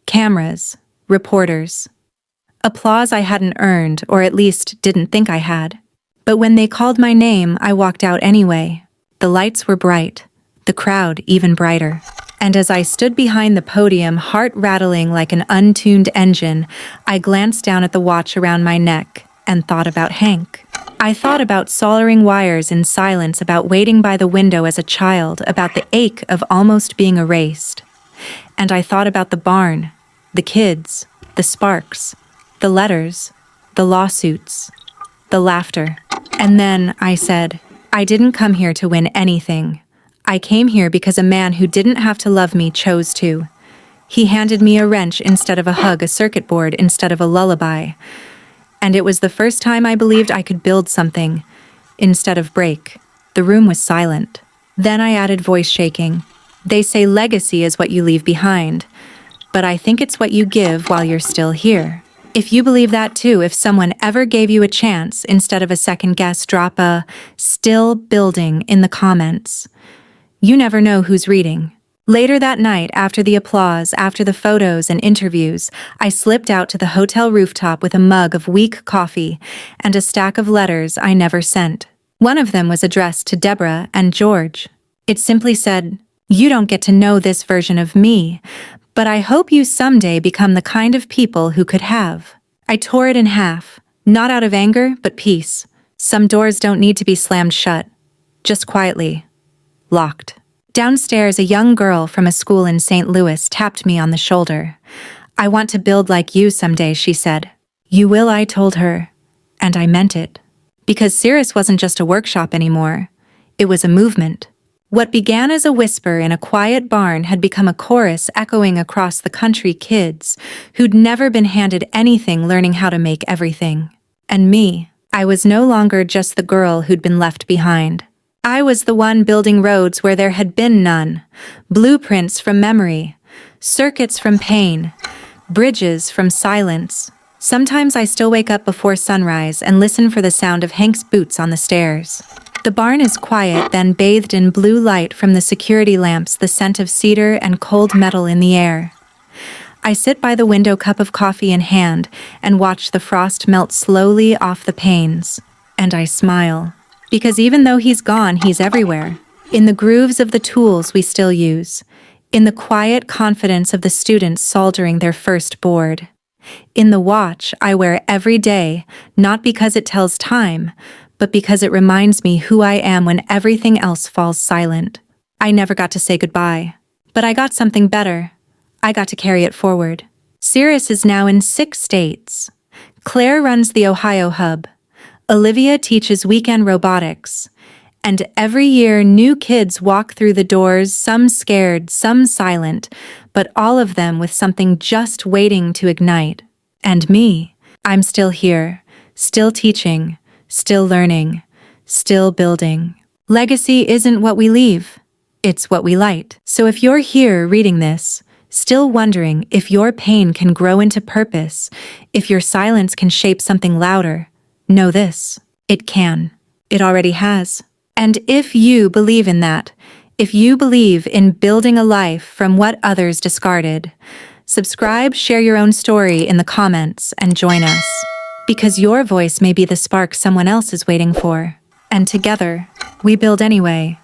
Cameras. Reporters. Applause I hadn't earned, or at least didn't think I had. But when they called my name, I walked out anyway. The lights were bright, the crowd even brighter. And as I stood behind the podium, heart rattling like an untuned engine, I glanced down at the watch around my neck and thought about Hank. I thought about soldering wires in silence, about waiting by the window as a child, about the ache of almost being erased. And I thought about the barn, the kids, the sparks, the letters, the lawsuits, the laughter. And then I said, I didn't come here to win anything. I came here because a man who didn't have to love me chose to. He handed me a wrench instead of a hug, a circuit board instead of a lullaby. And it was the first time I believed I could build something instead of break. The room was silent. Then I added, voice shaking. They say legacy is what you leave behind, but I think it's what you give while you're still here. If you believe that too, if someone ever gave you a chance instead of a second guess, drop a "still building" in the comments. You never know who's reading. Later that night, after the applause, after the photos and interviews, I slipped out to the hotel rooftop with a mug of weak coffee and a stack of letters I never sent. One of them was addressed to Deborah and George. It simply said, "You don't get to know this version of me, but I hope you someday become the kind of people who could have." I tore it in half, not out of anger, but peace. Some doors don't need to be slammed shut, just quietly. Locked. Downstairs, a young girl from a school in St. Louis tapped me on the shoulder. "I want to build like you someday," she said. "You will," I told her. And I meant it. Because Cirrus wasn't just a workshop anymore. It was a movement. What began as a whisper in a quiet barn had become a chorus echoing across the country, kids who'd never been handed anything learning how to make everything. And me, I was no longer just the girl who'd been left behind. I was the one building roads where there had been none, blueprints from memory, circuits from pain, bridges from silence. Sometimes I still wake up before sunrise and listen for the sound of Hank's boots on the stairs. The barn is quiet, then bathed in blue light from the security lamps, the scent of cedar and cold metal in the air. I sit by the window, cup of coffee in hand, and watch the frost melt slowly off the panes. And I smile. Because even though he's gone, he's everywhere. In the grooves of the tools we still use. In the quiet confidence of the students soldering their first board. In the watch I wear every day, not because it tells time, but because it reminds me who I am when everything else falls silent. I never got to say goodbye. But I got something better. I got to carry it forward. Cirrus is now in 6 states. Claire runs the Ohio hub. Olivia teaches weekend robotics. And every year, new kids walk through the doors, some scared, some silent, but all of them with something just waiting to ignite. And me, I'm still here, still teaching, still learning, still building. Legacy isn't what we leave, it's what we light. So if you're here reading this, still wondering if your pain can grow into purpose, if your silence can shape something louder, know this: it can. It already has. And if you believe in that, if you believe in building a life from what others discarded, subscribe, share your own story in the comments, and join us. Because your voice may be the spark someone else is waiting for. And together, we build anyway.